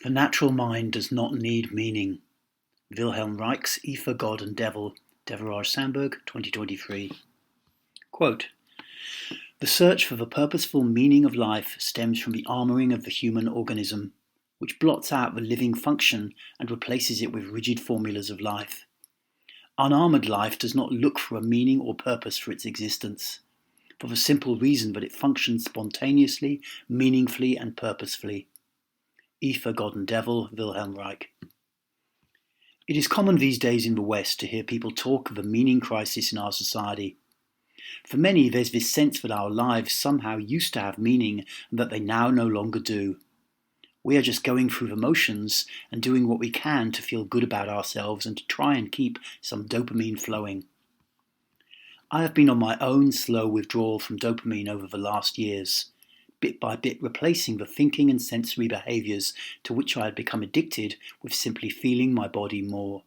The natural mind does not need meaning. Wilhelm Reich's Ether, God and Devil, Deveraj Sandberg, 2023. Quote, "The search for the purposeful meaning of life stems from the armoring of the human organism, which blots out the living function and replaces it with rigid formulas of life. Unarmored life does not look for a meaning or purpose for its existence, for the simple reason that it functions spontaneously, meaningfully and purposefully." Ether, God and Devil, Wilhelm Reich. It is common these days in the West to hear people talk of a meaning crisis in our society. For many, there's this sense that our lives somehow used to have meaning and that they now no longer do. We are just going through the motions and doing what we can to feel good about ourselves and to try and keep some dopamine flowing. I have been on my own slow withdrawal from dopamine over the last years, bit by bit replacing the thinking and sensory behaviours to which I had become addicted with simply feeling my body more.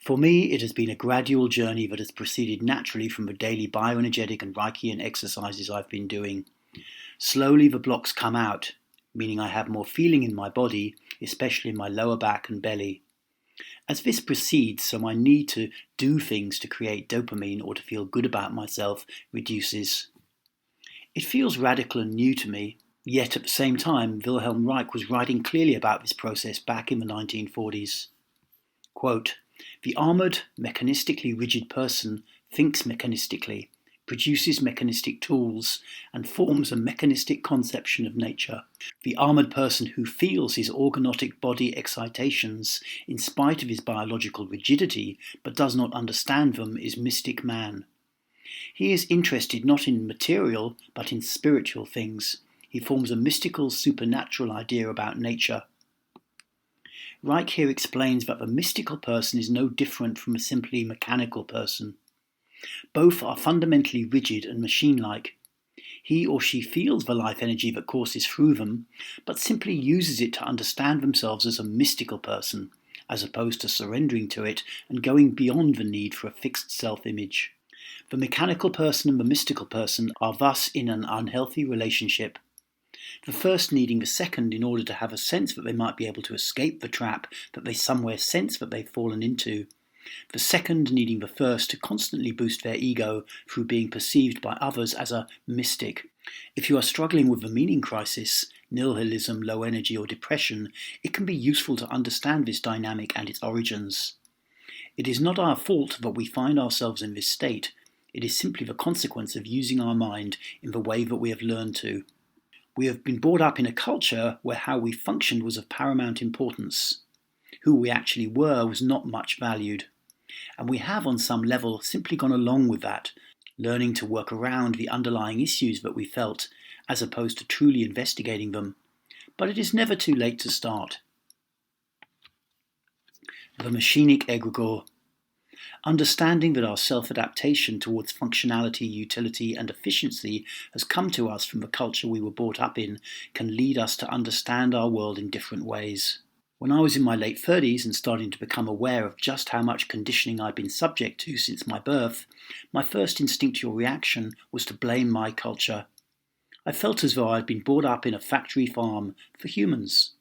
For me, it has been a gradual journey that has proceeded naturally from the daily bioenergetic and Reichian exercises I've been doing. Slowly the blocks come out, meaning I have more feeling in my body, especially in my lower back and belly. As this proceeds, so my need to do things to create dopamine or to feel good about myself reduces. It feels radical and new to me, yet at the same time Wilhelm Reich was writing clearly about this process back in the 1940s. Quote, "The armoured, mechanistically rigid person thinks mechanistically, produces mechanistic tools, and forms a mechanistic conception of nature. The armoured person who feels his organotic body excitations in spite of his biological rigidity, but does not understand them, is mystic man. He is interested not in material, but in spiritual things. He forms a mystical, supernatural idea about nature." Reich here explains that the mystical person is no different from a simply mechanical person. Both are fundamentally rigid and machine-like. He or she feels the life energy that courses through them, but simply uses it to understand themselves as a mystical person, as opposed to surrendering to it and going beyond the need for a fixed self-image. The mechanical person and the mystical person are thus in an unhealthy relationship, the first needing the second in order to have a sense that they might be able to escape the trap that they somewhere sense that they've fallen into, the second needing the first to constantly boost their ego through being perceived by others as a mystic. If you are struggling with a meaning crisis, nihilism, low energy or depression, it can be useful to understand this dynamic and its origins. It is not our fault that we find ourselves in this state. It is simply the consequence of using our mind in the way that we have learned to. We have been brought up in a culture where how we functioned was of paramount importance. Who we actually were was not much valued. And we have on some level simply gone along with that, learning to work around the underlying issues that we felt, as opposed to truly investigating them. But it is never too late to start. The machinic egregore. Understanding that our self-adaptation towards functionality, utility and efficiency has come to us from the culture we were brought up in can lead us to understand our world in different ways. When I was in my late 30s and starting to become aware of just how much conditioning I'd been subject to since my birth, my first instinctual reaction was to blame my culture. I felt as though I'd been brought up in a factory farm for humans.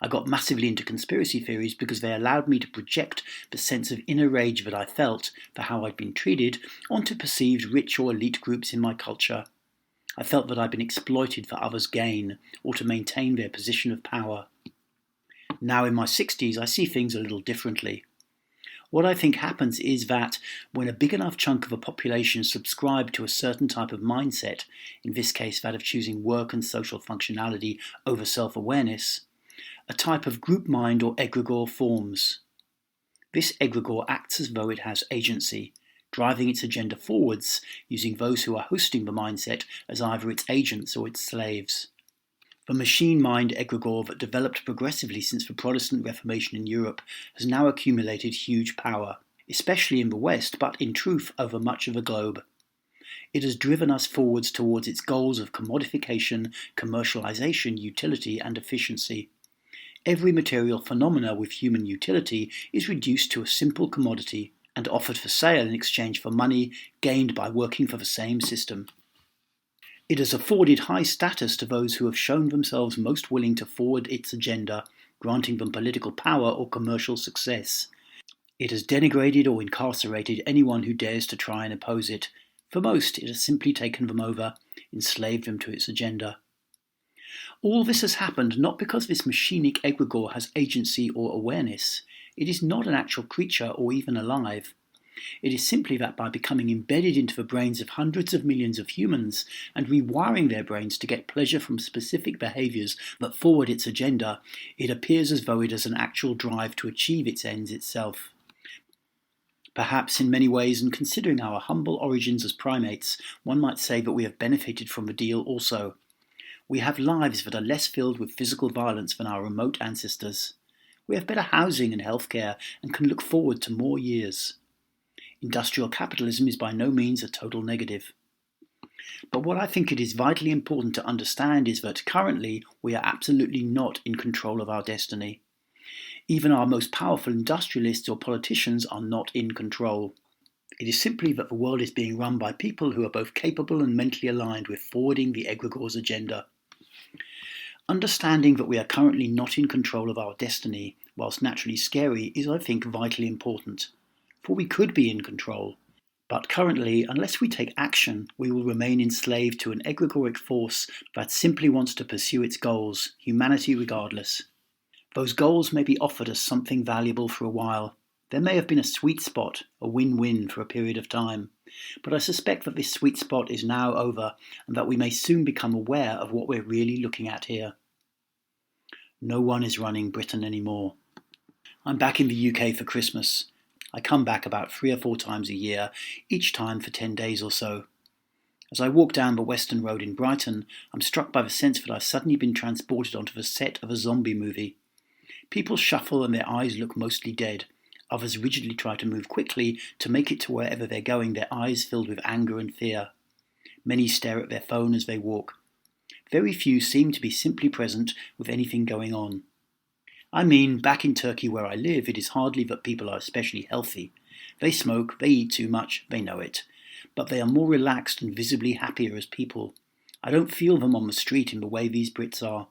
I got massively into conspiracy theories because they allowed me to project the sense of inner rage that I felt for how I'd been treated onto perceived rich or elite groups in my culture. I felt that I'd been exploited for others' gain or to maintain their position of power. Now in my 60s, I see things a little differently. What I think happens is that when a big enough chunk of a population subscribe to a certain type of mindset, in this case that of choosing work and social functionality over self-awareness, a type of group mind or egregore forms. This egregore acts as though it has agency, driving its agenda forwards, using those who are hosting the mindset as either its agents or its slaves. The machine mind egregore that developed progressively since the Protestant Reformation in Europe has now accumulated huge power, especially in the West, but in truth over much of the globe. It has driven us forwards towards its goals of commodification, commercialization, utility, and efficiency. Every material phenomena with human utility is reduced to a simple commodity and offered for sale in exchange for money gained by working for the same system. It has afforded high status to those who have shown themselves most willing to forward its agenda, granting them political power or commercial success. It has denigrated or incarcerated anyone who dares to try and oppose it. For most, it has simply taken them over, enslaved them to its agenda. All this has happened not because this machinic egregore has agency or awareness. It is not an actual creature or even alive. It is simply that by becoming embedded into the brains of hundreds of millions of humans and rewiring their brains to get pleasure from specific behaviours that forward its agenda, it appears as though it has an actual drive to achieve its ends itself. Perhaps in many ways, and considering our humble origins as primates, one might say that we have benefited from the deal also. We have lives that are less filled with physical violence than our remote ancestors. We have better housing and healthcare and can look forward to more years. Industrial capitalism is by no means a total negative. But what I think it is vitally important to understand is that currently we are absolutely not in control of our destiny. Even our most powerful industrialists or politicians are not in control. It is simply that the world is being run by people who are both capable and mentally aligned with forwarding the egregore's agenda. Understanding that we are currently not in control of our destiny, whilst naturally scary, is, I think, vitally important. For we could be in control. But currently, unless we take action, we will remain enslaved to an egregoric force that simply wants to pursue its goals, humanity regardless. Those goals may be offered as something valuable for a while. There may have been a sweet spot, a win-win for a period of time. But I suspect that this sweet spot is now over and that we may soon become aware of what we're really looking at here. No one is running Britain anymore. I'm back in the UK for Christmas. I come back about 3 or 4 times a year, each time for 10 days or so. As I walk down the Western Road in Brighton, I'm struck by the sense that I've suddenly been transported onto the set of a zombie movie. People shuffle and their eyes look mostly dead. Others rigidly try to move quickly to make it to wherever they're going, their eyes filled with anger and fear. Many stare at their phone as they walk. Very few seem to be simply present with anything going on. I mean, back in Turkey where I live, it is hardly that people are especially healthy. They smoke, they eat too much, they know it. But they are more relaxed and visibly happier as people. I don't feel them on the street in the way these Brits are.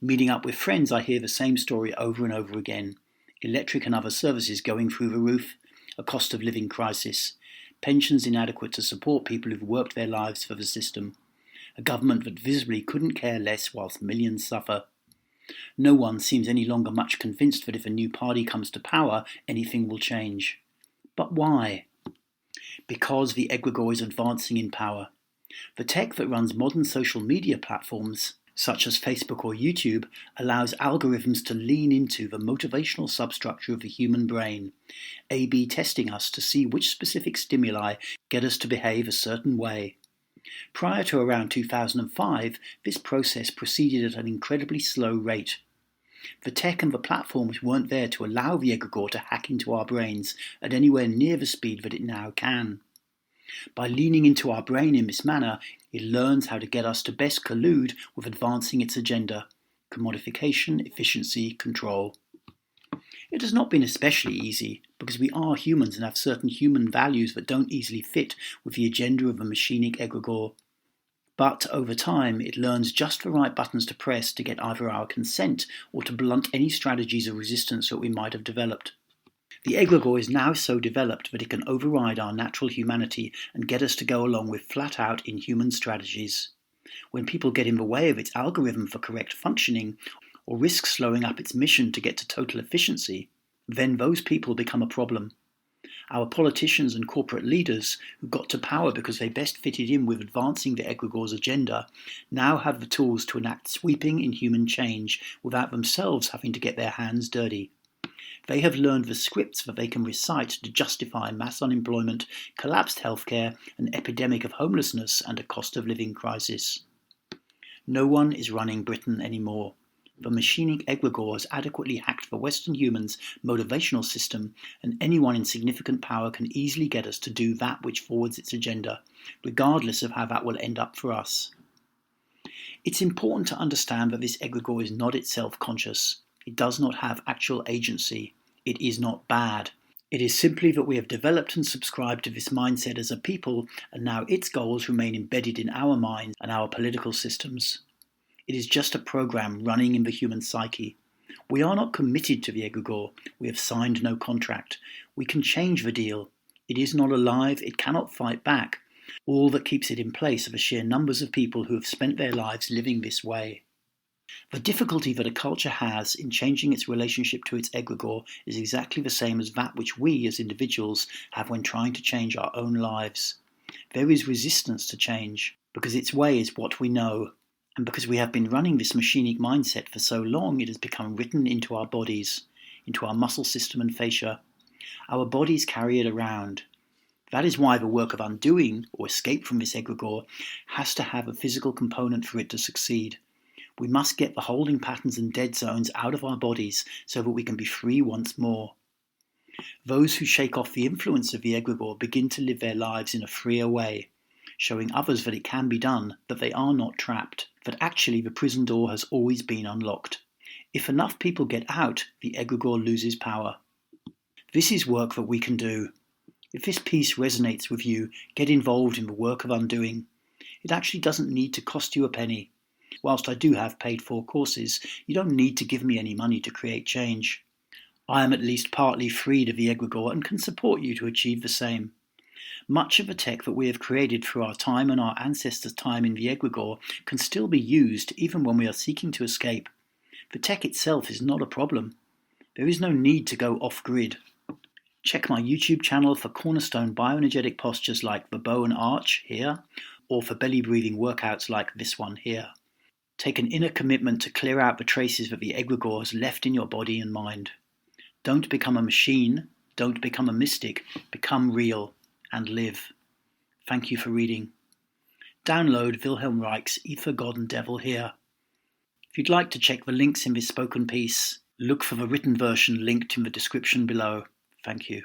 Meeting up with friends, I hear the same story over and over again. Electric and other services going through the roof, a cost of living crisis, pensions inadequate to support people who've worked their lives for the system, a government that visibly couldn't care less whilst millions suffer. No one seems any longer much convinced that if a new party comes to power, anything will change. But why? Because the egregore is advancing in power. The tech that runs modern social media platforms, such as Facebook or YouTube, allows algorithms to lean into the motivational substructure of the human brain, A/B testing us to see which specific stimuli get us to behave a certain way. Prior to around 2005, this process proceeded at an incredibly slow rate. The tech and the platforms weren't there to allow the egregore to hack into our brains at anywhere near the speed that it now can. By leaning into our brain in this manner, it learns how to get us to best collude with advancing its agenda: commodification, efficiency, control. It has not been especially easy, because we are humans and have certain human values that don't easily fit with the agenda of a machinic egregore. But over time, it learns just the right buttons to press to get either our consent or to blunt any strategies of resistance that we might have developed. The egregore is now so developed that it can override our natural humanity and get us to go along with flat-out inhuman strategies. When people get in the way of its algorithm for correct functioning, or risk slowing up its mission to get to total efficiency, then those people become a problem. Our politicians and corporate leaders, who got to power because they best fitted in with advancing the egregore's agenda, now have the tools to enact sweeping inhuman change without themselves having to get their hands dirty. They have learned the scripts that they can recite to justify mass unemployment, collapsed healthcare, an epidemic of homelessness, and a cost of living crisis. No one is running Britain anymore. The machinic egregore has adequately hacked the Western human's motivational system, and anyone in significant power can easily get us to do that which forwards its agenda, regardless of how that will end up for us. It's important to understand that this egregore is not itself conscious. It does not have actual agency. It is not bad. It is simply that we have developed and subscribed to this mindset as a people, and now its goals remain embedded in our minds and our political systems. It is just a program running in the human psyche. We are not committed to the egregore. We have signed no contract. We can change the deal. It is not alive. It cannot fight back. All that keeps it in place are the sheer numbers of people who have spent their lives living this way. The difficulty that a culture has in changing its relationship to its egregore is exactly the same as that which we, as individuals, have when trying to change our own lives. There is resistance to change, because its way is what we know, and because we have been running this machinic mindset for so long, it has become written into our bodies, into our muscle system and fascia. Our bodies carry it around. That is why the work of undoing, or escape from this egregore, has to have a physical component for it to succeed. We must get the holding patterns and dead zones out of our bodies so that we can be free once more. Those who shake off the influence of the egregore begin to live their lives in a freer way, showing others that it can be done, that they are not trapped, that actually the prison door has always been unlocked. If enough people get out, the egregore loses power. This is work that we can do. If this piece resonates with you, get involved in the work of undoing. It actually doesn't need to cost you a penny. Whilst I do have paid-for courses, you don't need to give me any money to create change. I am at least partly freed of the egregore and can support you to achieve the same. Much of the tech that we have created through our time and our ancestors' time in the egregore can still be used even when we are seeking to escape. The tech itself is not a problem. There is no need to go off-grid. Check my YouTube channel for cornerstone bioenergetic postures like the bow and arch here, or for belly breathing workouts like this one here. Take an inner commitment to clear out the traces that the egregore has left in your body and mind. Don't become a machine, don't become a mystic, become real and live. Thank you for reading. Download Wilhelm Reich's Ether, God and Devil here. If you'd like to check the links in this spoken piece, look for the written version linked in the description below. Thank you.